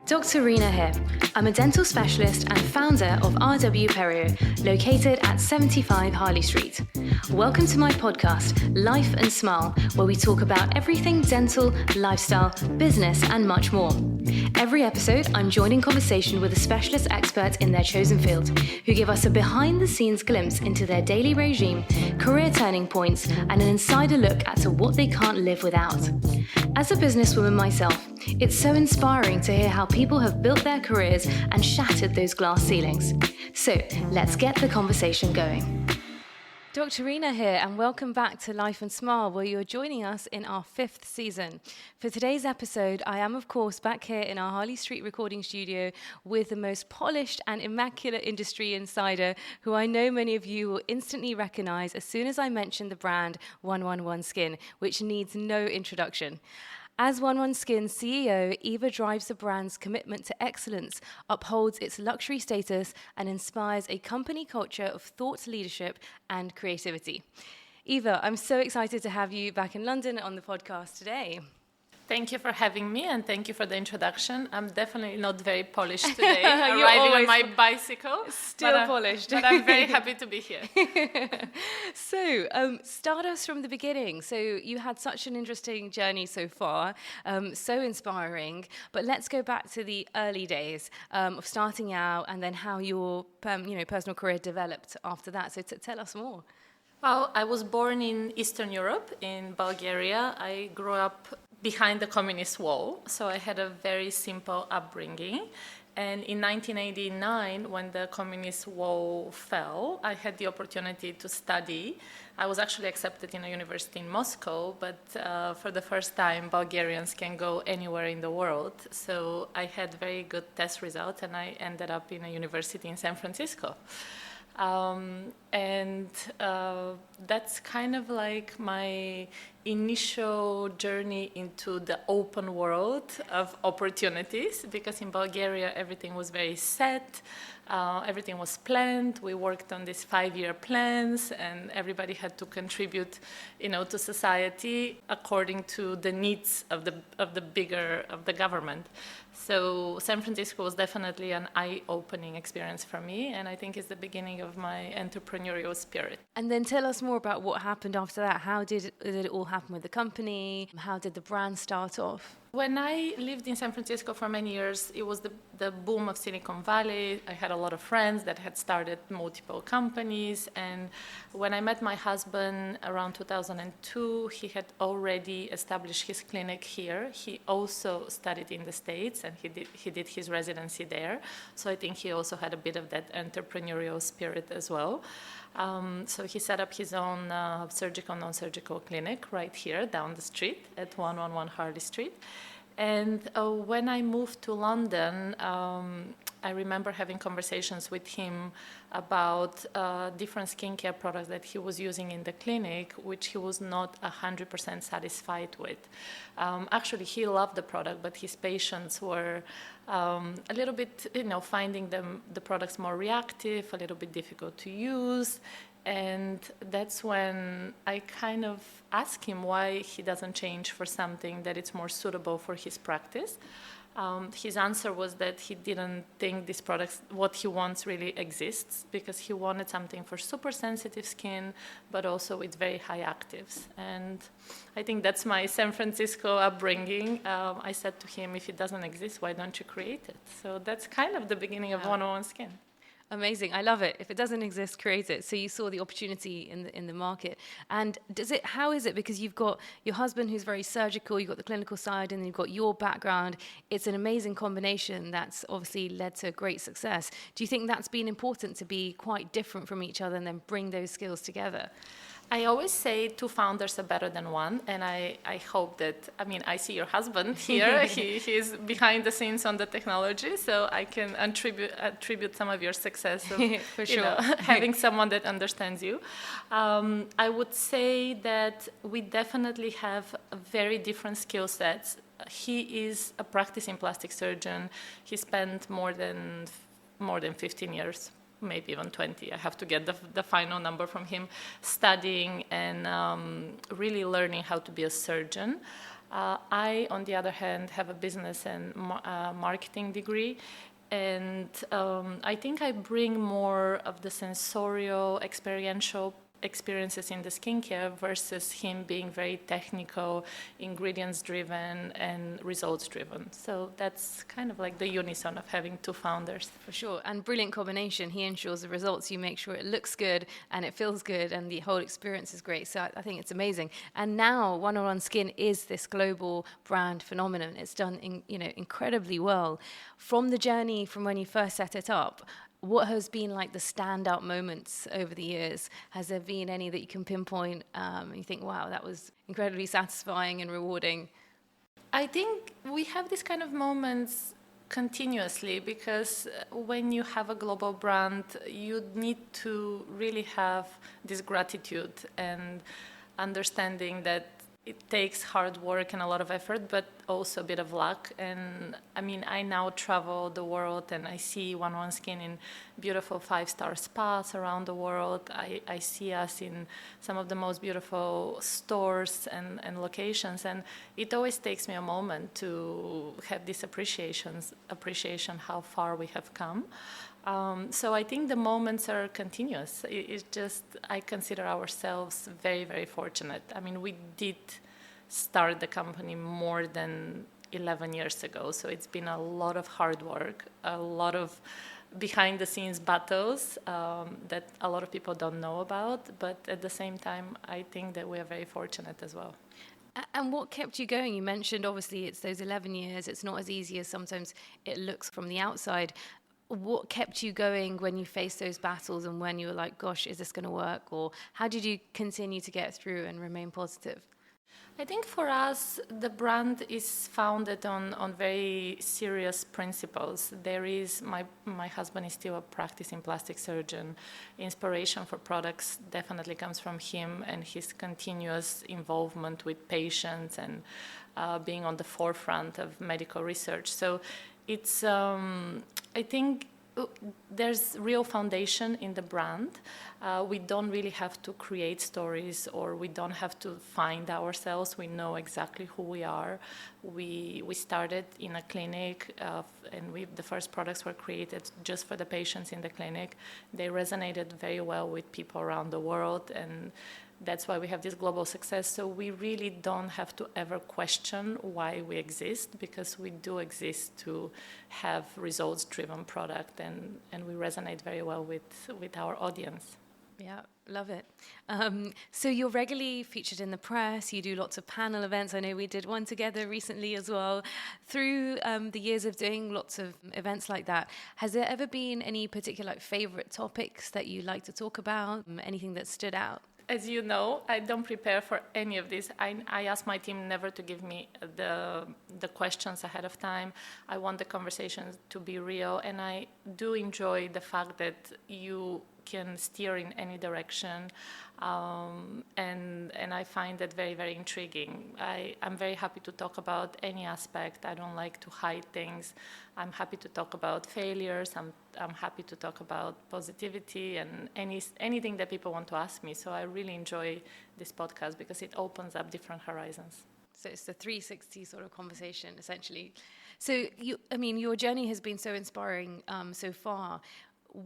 Dr Reena here. I'm a dental specialist and founder of RW Perio, located at 75 Harley Street. Welcome to my podcast, Life and Smile, where we talk about everything dental, lifestyle, business, and much more. Every episode, I'm joined in conversation with a specialist expert in their chosen field, who give us a behind-the-scenes glimpse into their daily regime, career turning points, and an insider look at what they can't live without. As a businesswoman myself, it's so inspiring to hear how people have built their careers and shattered those glass ceilings. So let's get the conversation going. Dr. Reena here, and welcome back to Life and Smile, where you're joining us in our 5th season. For today's episode, I am, of course, back here in our Harley Street recording studio with the most polished and immaculate industry insider, who I know many of you will instantly recognize as soon as I mention the brand 111 Skin, which needs no introduction. As 111 Skin's CEO, Eva drives the brand's commitment to excellence, upholds its luxury status, and inspires a company culture of thought leadership and creativity. Eva, I'm so excited to have you back in London on the podcast today. Thank you for having me, and thank you for the introduction. I'm definitely not very polished today, arriving on my bicycle. Still polished. But I'm very happy to be here. So, start us from the beginning. So you had such an interesting journey so far, so inspiring. But let's go back to the early days of starting out, and then how your personal career developed after that. So tell us more. Well, I was born in Eastern Europe, in Bulgaria. I grew up behind the communist wall, so I had a very simple upbringing. And in 1989, when the communist wall fell, I had the opportunity to study. I was actually accepted in a university in Moscow, but for the first time, Bulgarians can go anywhere in the world. So I had very good test results, and I ended up in a university in San Francisco. That's kind of like my initial journey into the open world of opportunities, because in Bulgaria everything was very set, everything was planned. We worked on these 5-year plans, and everybody had to contribute, to society according to the needs of the government. So San Francisco was definitely an eye-opening experience for me, and I think it's the beginning of my entrepreneurial spirit. And then tell us more about what happened after that. How did it all happen with the company? How did the brand start off? When I lived in San Francisco for many years, it was the boom of Silicon Valley. I had a lot of friends that had started multiple companies. And when I met my husband around 2002, he had already established his clinic here. He also studied in the States, and he did his residency there. So I think he also had a bit of that entrepreneurial spirit as well. So he set up his own surgical, non-surgical clinic right here down the street at 111 Harley Street. And when I moved to London, I remember having conversations with him about different skincare products that he was using in the clinic, which he was not 100% satisfied with. Actually, he loved the product, but his patients were a little bit, finding the products more reactive, a little bit difficult to use. And that's when I kind of asked him why he doesn't change for something that is more suitable for his practice. His answer was that he didn't think this product, what he wants, really exists, because he wanted something for super sensitive skin, but also with very high actives. And I think that's my San Francisco upbringing. I said to him, if it doesn't exist, why don't you create it? So that's kind of the beginning of 101 Skin. Amazing. I love it. If it doesn't exist, create it. So you saw the opportunity in the market. And how is it? Because you've got your husband who's very surgical, you've got the clinical side, and then you've got your background. It's an amazing combination that's obviously led to great success. Do you think that's been important, to be quite different from each other and then bring those skills together? I always say 2 founders are better than one, and I hope that, I see your husband here, he's behind the scenes on the technology, so I can attribute some of your success of For sure. Having someone that understands you. I would say that we definitely have very different skill sets. He is a practicing plastic surgeon. He spent more than 15 years, maybe even 20. I have to get the final number from him, studying and really learning how to be a surgeon. I, on the other hand, have a business and marketing degree. And I think I bring more of the sensorial, experiential experiences in the skincare versus him being very technical, ingredients driven and results driven. So that's kind of like the unison of having two founders. For sure, and brilliant combination. He ensures the results, you make sure it looks good and it feels good and the whole experience is great. So I think it's amazing. And now 101 Skin is this global brand phenomenon. It's done incredibly well. From the journey from when you first set it up, what has been like the standout moments over the years? Has there been any that you can pinpoint? You think, wow, that was incredibly satisfying and rewarding. I think we have these kind of moments continuously because when you have a global brand, you need to really have this gratitude and understanding that it takes hard work and a lot of effort, but also a bit of luck. And I mean, I now travel the world and I see 101 Skin in beautiful 5-star spas around the world. I see us in some of the most beautiful stores and locations. And it always takes me a moment to have this appreciation how far we have come. So I think the moments are continuous. It's just, I consider ourselves very, very fortunate. I mean, we did start the company more than 11 years ago. So it's been a lot of hard work, a lot of behind the scenes battles that a lot of people don't know about. But at the same time, I think that we are very fortunate as well. And what kept you going? You mentioned, obviously, it's those 11 years. It's not as easy as sometimes it looks from the outside. What kept you going when you faced those battles and when you were like, gosh, is this going to work? Or how did you continue to get through and remain positive? I think for us, the brand is founded on very serious principles. There is, my husband is still a practicing plastic surgeon. Inspiration for products definitely comes from him and his continuous involvement with patients and being on the forefront of medical research. So it's, I think there's real foundation in the brand. We don't really have to create stories or we don't have to find ourselves. We know exactly who we are. We started in a clinic and the first products were created just for the patients in the clinic. They resonated very well with people around the world and that's why we have this global success. So we really don't have to ever question why we exist because we do exist to have results-driven product and we resonate very well with our audience. Yeah, love it. So you're regularly featured in the press. You do lots of panel events. I know we did one together recently as well. Through the years of doing lots of events like that, has there ever been any particular favorite topics that you like to talk about? Anything that stood out? As you know, I don't prepare for any of this. I ask my team never to give me the questions ahead of time. I want the conversations to be real, and I do enjoy the fact that you can steer in any direction, and I find that very, very intriguing. I'm very happy to talk about any aspect. I don't like to hide things. I'm happy to talk about failures. I'm happy to talk about positivity and anything that people want to ask me. So I really enjoy this podcast because it opens up different horizons. So it's the 360 sort of conversation, essentially. So your journey has been so inspiring so far.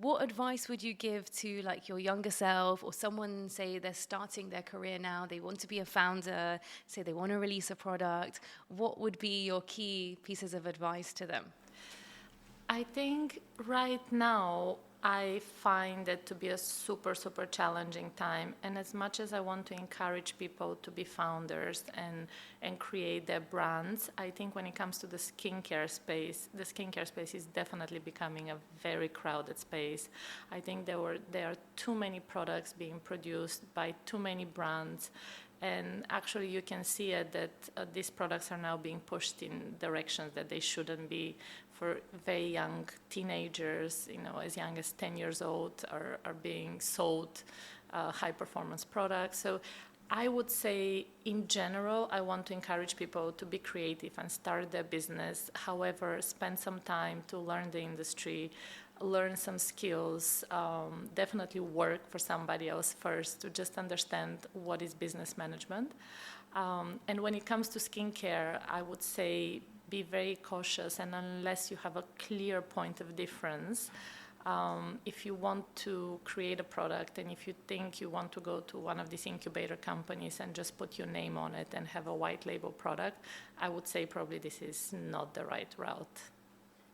What advice would you give to like your younger self or someone, say they're starting their career now, they want to be a founder, say they want to release a product? What would be your key pieces of advice to them? I think right now I find it to be a super, super challenging time. And as much as I want to encourage people to be founders and create their brands, I think when it comes to the skincare space is definitely becoming a very crowded space. I think there are too many products being produced by too many brands. And actually, you can see it that these products are now being pushed in directions that they shouldn't be. For very young teenagers, as young as 10 years old, are being sold high-performance products. So I would say, in general, I want to encourage people to be creative and start their business. However, spend some time to learn the industry, learn some skills, definitely work for somebody else first to just understand what is business management. And when it comes to skincare, I would say be very cautious, and unless you have a clear point of difference, if you want to create a product and if you think you want to go to one of these incubator companies and just put your name on it and have a white label product, I would say probably this is not the right route.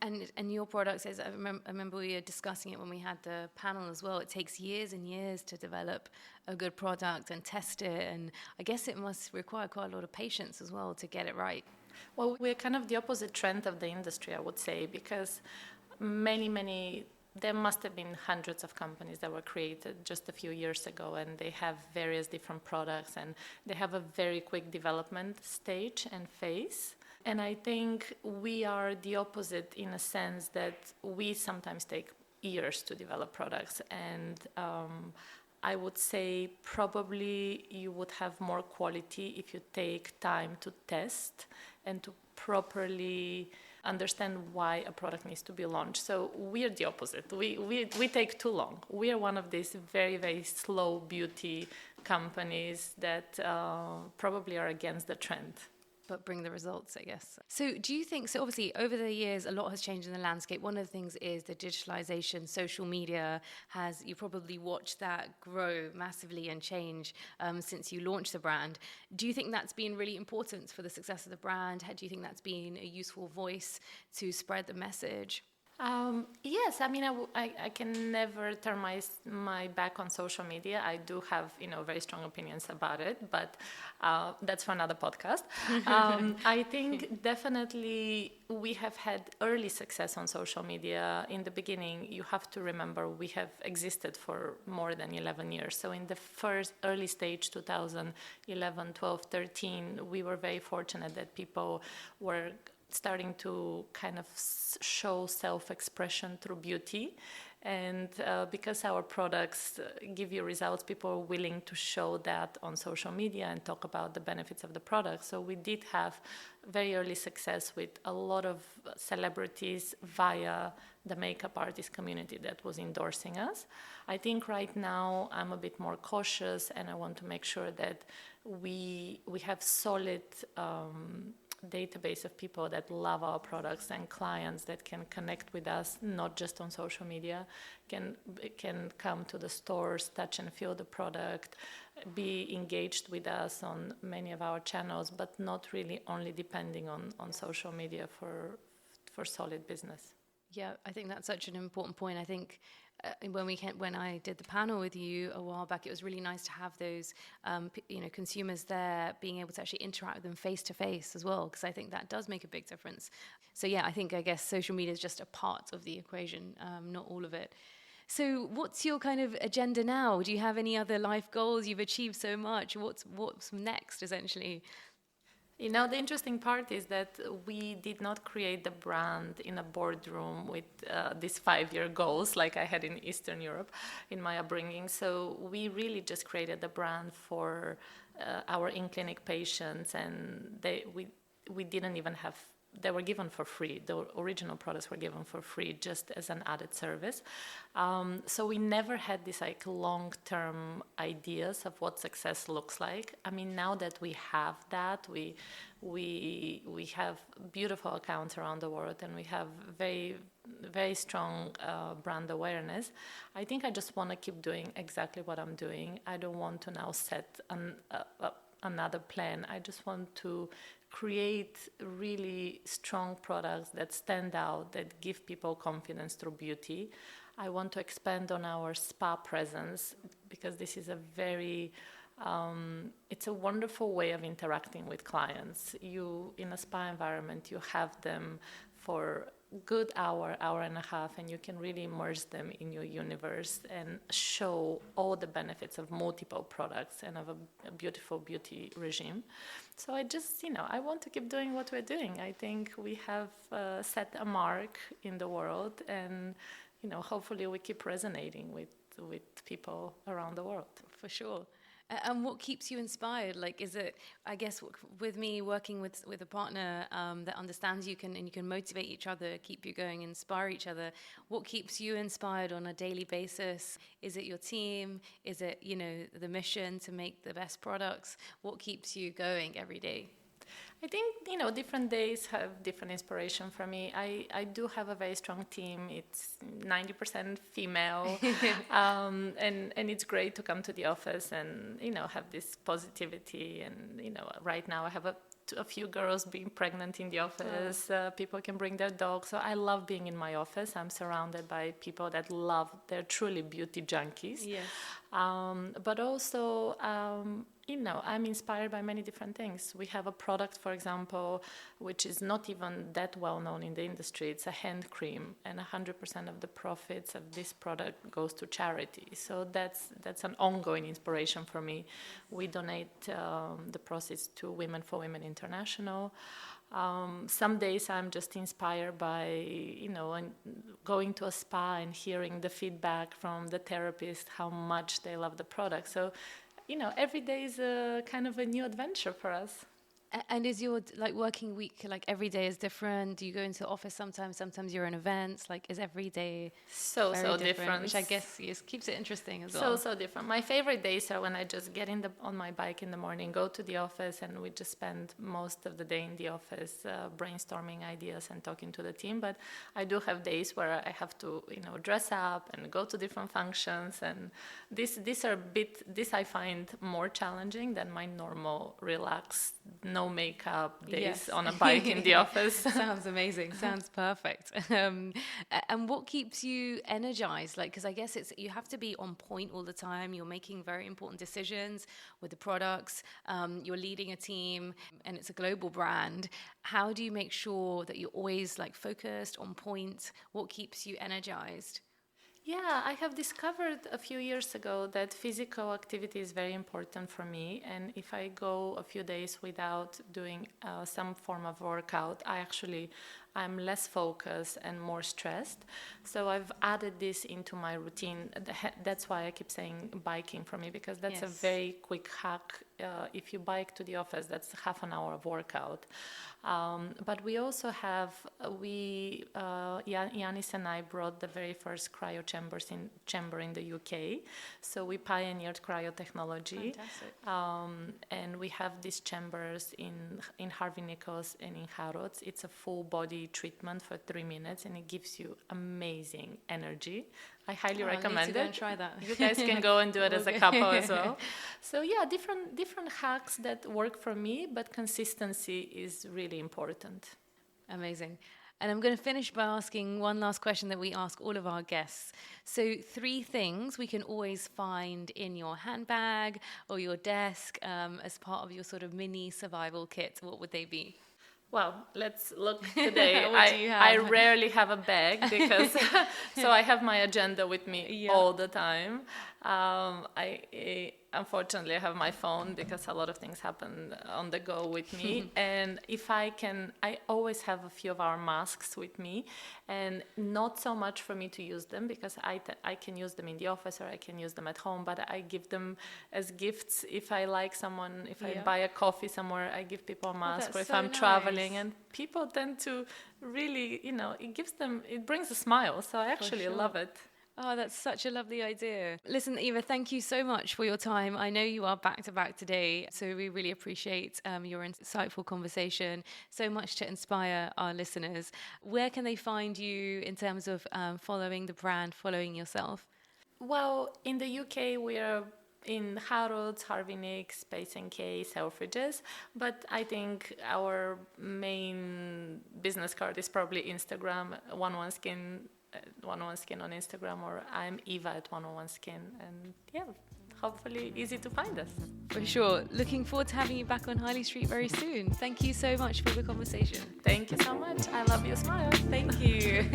And your products, as I remember we were discussing it when we had the panel as well, it takes years and years to develop a good product and test it, and I guess it must require quite a lot of patience as well to get it right. Well, we're kind of the opposite trend of the industry, I would say, because there must have been hundreds of companies that were created just a few years ago, and they have various different products, and they have a very quick development stage and phase. And I think we are the opposite in a sense that we sometimes take years to develop products. And I would say probably you would have more quality if you take time to test and to properly understand why a product needs to be launched. So we are the opposite. We take too long. We are one of these very, very slow beauty companies that probably are against the trend. But bring the results, I guess. So do you think, so obviously over the years, a lot has changed in the landscape. One of the things is the digitalization, social media you probably watched that grow massively and change since you launched the brand. Do you think that's been really important for the success of the brand? Do you think that's been a useful voice to spread the message? Yes, I mean, I can never turn my back on social media. I do have, very strong opinions about it, but that's for another podcast. I think definitely we have had early success on social media. In the beginning, you have to remember we have existed for more than 11 years. So in the first early stage, 2011, 12, 13, we were very fortunate that people were starting to kind of show self-expression through beauty. And because our products give you results, people are willing to show that on social media and talk about the benefits of the product. So we did have very early success with a lot of celebrities via the makeup artist community that was endorsing us. I think right now I'm a bit more cautious, and I want to make sure that we have solid database of people that love our products and clients that can connect with us, not just on social media, can come to the stores, touch and feel the product, be engaged with us on many of our channels, but not really only depending on social media for solid business. Yeah, I think that's such an important point. I think when I did the panel with you a while back, it was really nice to have those, consumers there, being able to actually interact with them face to face as well, because I think that does make a big difference. So yeah, I guess social media is just a part of the equation, not all of it. So what's your kind of agenda now? Do you have any other life goals? You've achieved so much. What's next, essentially? The interesting part is that we did not create the brand in a boardroom with these 5-year goals like I had in Eastern Europe in my upbringing. So we really just created the brand for our in-clinic patients, and we didn't even have. They were given for free. The original products were given for free just as an added service. So we never had these long-term ideas of what success looks like. I mean, now that we have that, we have beautiful accounts around the world, and we have very, very strong brand awareness. I think I just want to keep doing exactly what I'm doing. I don't want to now set another plan. I just want to create really strong products that stand out, that give people confidence through beauty. I want to expand on our spa presence, because this is it's a wonderful way of interacting with clients. In a spa environment, you have them for good hour and a half, and you can really immerse them in your universe and show all the benefits of multiple products and of a beautiful beauty regime. So I just, I want to keep doing what we're doing. I think we have set a mark in the world, and, hopefully we keep resonating with people around the world. For sure. And what keeps you inspired? Like, is it, I guess, with me working with a partner that understands you and you can motivate each other, keep you going, inspire each other. What keeps you inspired on a daily basis? Is it your team? Is it, the mission to make the best products? What keeps you going every day? I think, different days have different inspiration for me. I do have a very strong team. It's 90% female. And it's great to come to the office and, have this positivity. And, right now I have a few girls being pregnant in the office. People can bring their dogs. So I love being in my office. I'm surrounded by people that they're truly beauty junkies. Yes. But also, I'm inspired by many different things. We have a product, for example, which is not even that well known in the industry. It's a hand cream, and 100% of the profits of this product goes to charity. So that's an ongoing inspiration for me. We donate the proceeds to Women for Women International. Some days I'm just inspired by, going to a spa and hearing the feedback from the therapist, how much they love the product. So, every day is a kind of a new adventure for us. And is your working week every day is different? Do you go into the office sometimes? Sometimes you're in events. Is every day so different? Which I guess keeps it interesting as well. So different. My favorite days are when I just get on my bike in the morning, go to the office, and we just spend most of the day in the office brainstorming ideas and talking to the team. But I do have days where I have to dress up and go to different functions, and this I find more challenging than my normal relaxed no makeup days on a bike in the office. Sounds amazing. Sounds perfect. And what keeps you energized? Because I guess you have to be on point all the time. You're making very important decisions with the products. You're leading a team, and it's a global brand. How do you make sure that you're always focused, on point? What keeps you energized? Yeah, I have discovered a few years ago that physical activity is very important for me. And if I go a few days without doing some form of workout, I'm less focused and more stressed. So I've added this into my routine. That's why I keep saying biking for me, because that's a very quick hack. If you bike to the office, that's half an hour of workout. But we also have, Yannis and I brought the very first cryo chamber in the UK. So we pioneered cryotechnology. Fantastic. And we have these chambers in Harvey Nichols and in Harrods. It's a full body treatment for 3 minutes, and it gives you amazing energy. I highly recommend it. I need to go and try that. You guys can go and do it as a couple as well. So different hacks that work for me, but consistency is really important. Amazing. And I'm going to finish by asking one last question that we ask all of our guests. So 3 things we can always find in your handbag or your desk as part of your sort of mini survival kit. What would they be? Well, let's look today. I rarely have a bag because so I have my agenda with me all the time. Unfortunately, I have my phone because a lot of things happen on the go with me. And if I always have a few of our masks with me, and not so much for me to use them because I can use them in the office or I can use them at home, but I give them as gifts. If I like someone, if I buy a coffee somewhere, I give people a mask, or if I'm traveling, and people tend to really, it brings a smile. So I actually love it. Oh, that's such a lovely idea. Listen, Eva, thank you so much for your time. I know you are back to back today, so we really appreciate your insightful conversation. So much to inspire our listeners. Where can they find you in terms of following the brand, following yourself? Well, in the UK, we are in Harrods, Harvey Nicks, Space &K, Selfridges, but I think our main business card is probably Instagram, 101 Skin. 101 Skin on Instagram, or I'm Eva at 101 Skin, and hopefully easy to find us. For sure. Looking forward to having you back on Harley Street very soon. Thank you so much for the conversation. Thank you so much. I love your smile. Thank you.